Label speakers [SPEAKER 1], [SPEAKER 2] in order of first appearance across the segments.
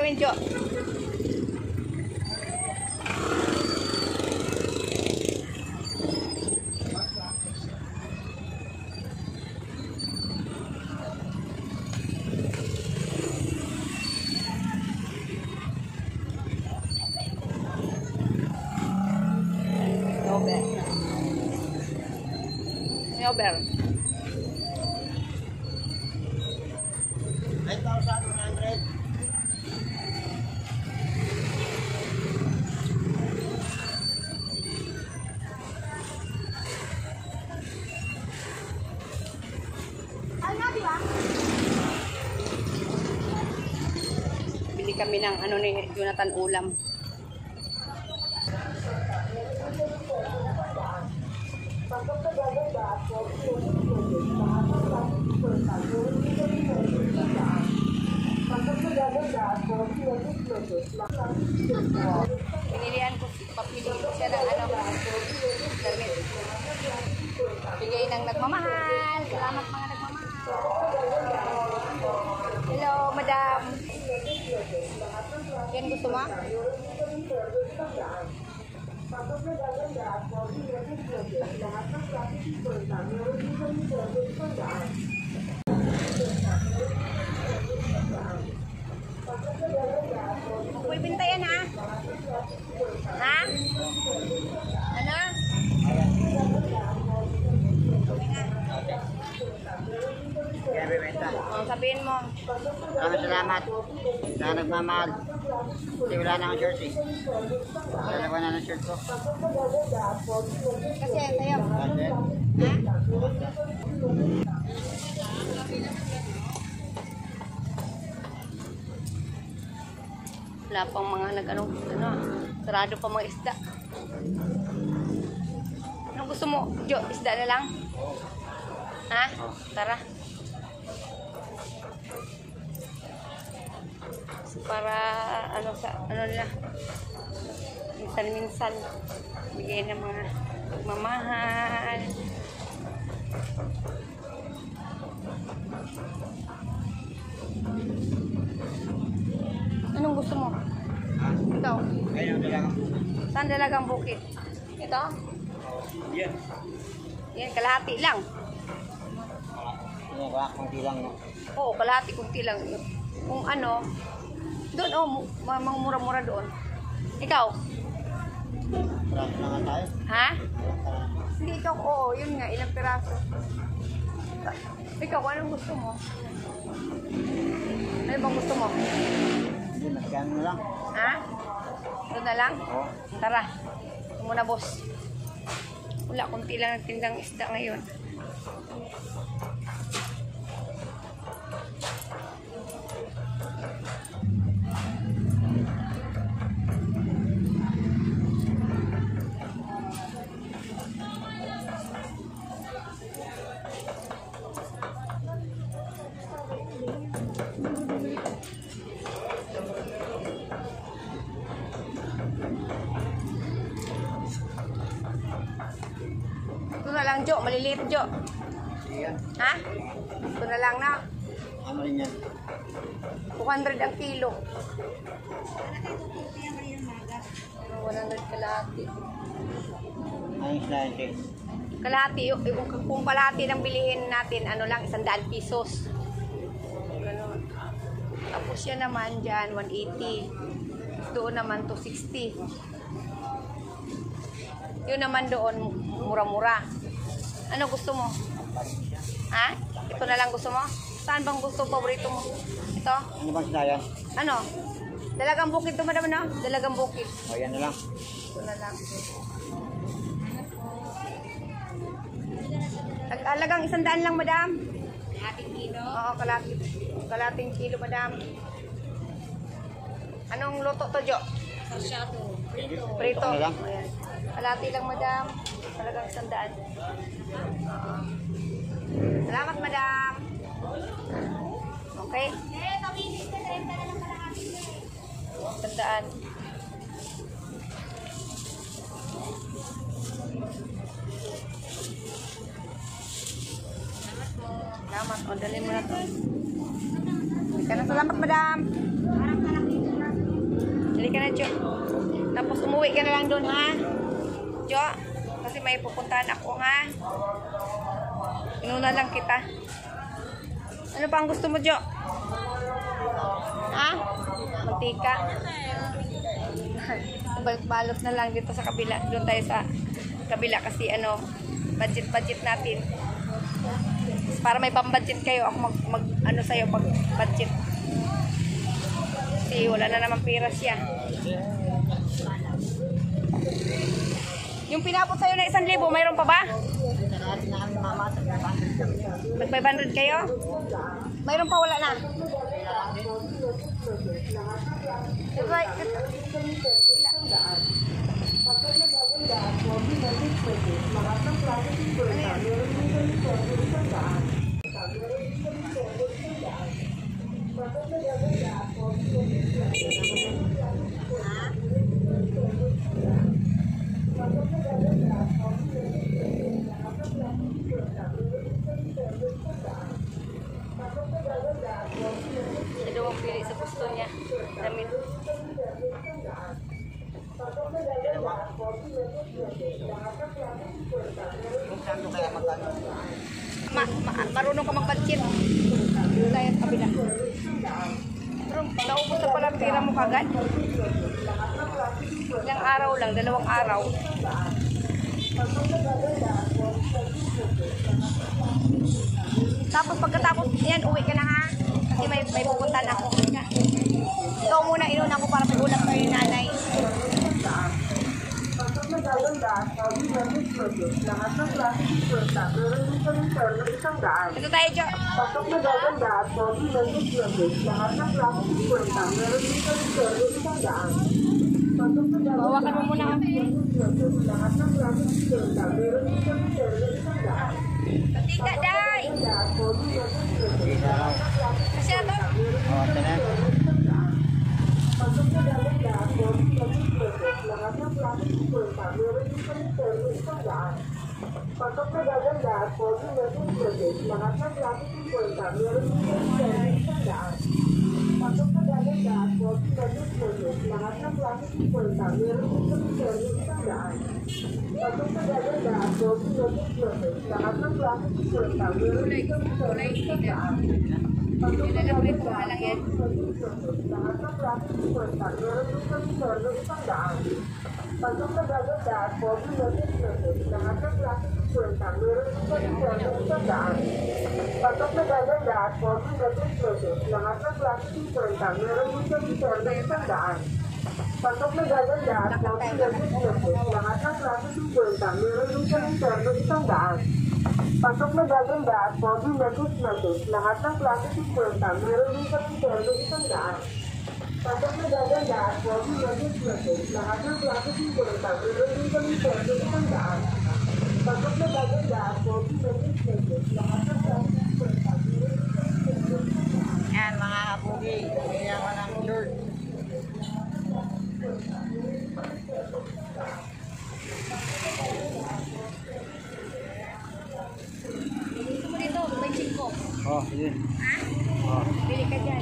[SPEAKER 1] gawin, Jo? Over.
[SPEAKER 2] 9,100.
[SPEAKER 1] Bili kami ng ano ni Jonathan ulam. Pinilihan ko, papili ko siya ng ano, damit. Bigay ng nagmamahal. Salamat mga nagmamahal. Hello, madam. Yan gusto mo? May bintayan ha? Ha? Ano?
[SPEAKER 2] Kaya bibenta.
[SPEAKER 1] Sabihin mo.
[SPEAKER 2] Maraming salamat. Sa nagmamahal. Hindi wala na akong shirt eh. Dalawa na ng shirt ko.
[SPEAKER 1] Kasi tayo.
[SPEAKER 2] Kasi,
[SPEAKER 1] Wala pang mga nag-ano, sarado pa mga isda. Anong gusto mo, Jo? Isda na lang? Ha? Tara. Para, ano nila, minsan-minsan, bigay ng mga magmamahal. Anong gusto mo? Ikaw?
[SPEAKER 2] ayun dalaga.
[SPEAKER 1] Saan dalagang bukid? Ito?
[SPEAKER 2] Yan.
[SPEAKER 1] Yan, kalahati lang.
[SPEAKER 2] Yan, wala kong tilang no.
[SPEAKER 1] Oo, kalahati kunti lang. Kung ano, doon, mga mura-mura doon. Ikaw?
[SPEAKER 2] Piraso na nga tayo.
[SPEAKER 1] Ha? Hindi, ikaw, oo, yun nga, ilang piraso. Ikaw, anong gusto mo? Ano bang gusto mo?
[SPEAKER 2] Hindi, masigano na lang.
[SPEAKER 1] Ha? Doon na lang?
[SPEAKER 2] Oo.
[SPEAKER 1] Tara. Ito muna, boss. Wala, kunti lang ang tindang isda ngayon. Ito na lang, Jo. Maliliit, Jo.
[SPEAKER 2] Yan.
[SPEAKER 1] Ha? Ito na lang na.
[SPEAKER 2] Ano rin yan?
[SPEAKER 1] 200 ang kilo. 100 kalahati.
[SPEAKER 2] Ayos na yan,
[SPEAKER 1] Kalahati, kung kalahati ng bilihin natin, ano lang, 100 pesos. Ganun. Tapos yan naman dyan, 180. Doon naman 260. Yun naman doon, mura-mura. Ano gusto mo? Ha? Ito na lang gusto mo? Saan bang gusto, paborito mo? Ito?
[SPEAKER 2] Ano bang sinayan?
[SPEAKER 1] Ano? Dalagang bukid ito, madam, no? Dalagang bukid.
[SPEAKER 2] O, yan na lang.
[SPEAKER 1] Ito na lang. Talagang 100 lang, madam. Kalating kilo? Oo, kalating kilo, madam. Anong luto to, Jo? Prito.
[SPEAKER 2] Ito na lang.
[SPEAKER 1] Ayan. Kalati lang, madam. Talagang 100. Salamat, madam. Okay? 100. Salamat. O, dalhin mo na to. Salamat, madam. Bili ka na, Jo. Tapos umuwi ka na lang doon, ha? Jo, kasi may pupuntahan ako, ha? Inuna lang kita. Ano pa ang gusto mo, Jo? Ha? Mantika. Balot na lang dito sa kabila. Doon tayo sa kabila kasi ano, budget natin. Para may pambudget kayo, ako ano sa'yo, pag-budget. Kasi wala na naman pera siya. Yung pinapot sa'yo na 1,000, mayroon pa ba? Mag 500 kayo? Mayroon pa, wala na. Right. Siya daw ang pili sa gusto niya. Damit. Marunong ka mag-budget. Tayo sa kabila. Pero naubos na pala pera mo kagad. Ilang araw lang, 2 araw. Tapos pagkatapos yan, uwi ka na, ha? Kasi may pupuntahan ako. Ikaw muna, inuna ko para mag-ulam kayo ni nanay. Ito tayo, Jo. Bawakan mo muna, ha? Patika, Day! Kasi na to? Ilalapit ko na lang yan.
[SPEAKER 3] Pasok na gaganda at pogi message, lahat ng klase 50, meron din kami terno 100. Pasok na gaganda at pogi message, lahat ng klase 50, meron din kami terno 100. Pasok na gaganda at pogi message, lahat ng klase 50, meron din kami terno 100.
[SPEAKER 2] Yan mga kapugi, bigyan ko ng shirt.
[SPEAKER 1] Gusto mo dito, may chingko.
[SPEAKER 2] Oh, yun.
[SPEAKER 1] Ha?
[SPEAKER 2] Oh.
[SPEAKER 1] Bili ka dyan.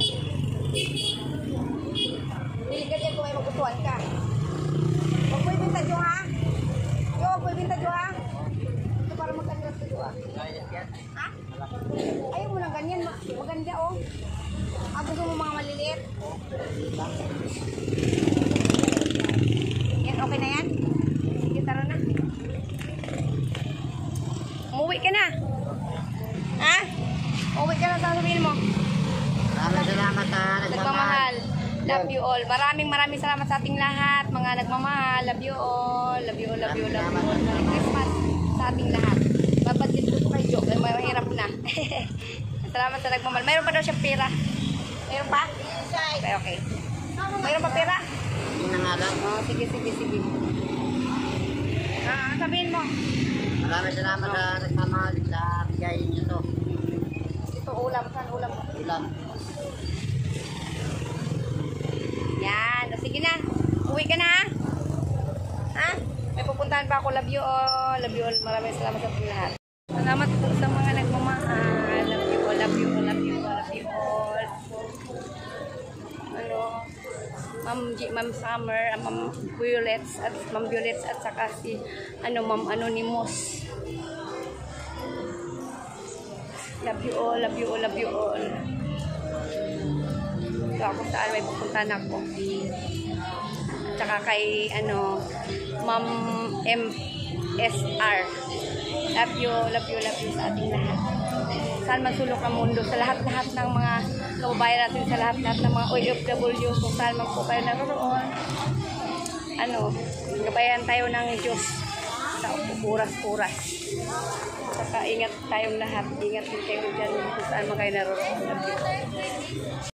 [SPEAKER 1] Bili ka dyan kung may magustuhan ka. Huwag mo ibinta, Jo, ha? Jo, huwag mo ibinta, Jo, ha? Ito para magkano sa Jo, ha? Ha? Ayaw mo lang ganyan. Maganda, oh. Gusto mo mga maliliit? Yan, okay na yan? Sige, tara na. Umuwi ka na. Ha? Umuwi ka na, sasabihin mo.
[SPEAKER 2] Maraming salamat sa
[SPEAKER 1] Nagmamahal. Love you all. Maraming salamat sa ating lahat. Mga nagmamahal. Love you all. Love you all, love you all, love you all. Merry Christmas sa ating lahat. Babadlit ko kay Jo. Mahirap na. Salamat sa nagmamahal. Mayroon pa daw siya pera. Mayroon pa? Okay. Mayroon pa pera?
[SPEAKER 2] Hindi na nga lang.
[SPEAKER 1] Oh, sige. Sabihin mo.
[SPEAKER 2] Maraming salamat sa nagmamahal sa bigay niyo to.
[SPEAKER 1] Ito ulam. Saan ulam mo?
[SPEAKER 2] Ulam.
[SPEAKER 1] Yan. O, sige na. Uwi ka na, ha? Ha? May pupuntahan pa ako. Love you all. Love you all. Maraming salamat sa ating lahat. Salamat po sa mga nagmamahal. Love you all. Love you all. Love you all. Love you all. Ano? Ma'am G. Ma'am Summer, Ma'am Violets at saka si Ma'am Anonymous. Love you all, love you all, love you all. So ako saan may pupuntahan ako. At saka kay Ma'am MSR. Love you sa ating lahat. Saan man sulok ang mundo, sa lahat-lahat ng mga kababayan natin, sa lahat-lahat ng mga OFW, kung saan man po kayo naroon. Gabayan tayo ng Diyos sa puras-puras. Saka ingat tayong lahat. Ingat din kayo dyan kung saan man kayo naroon.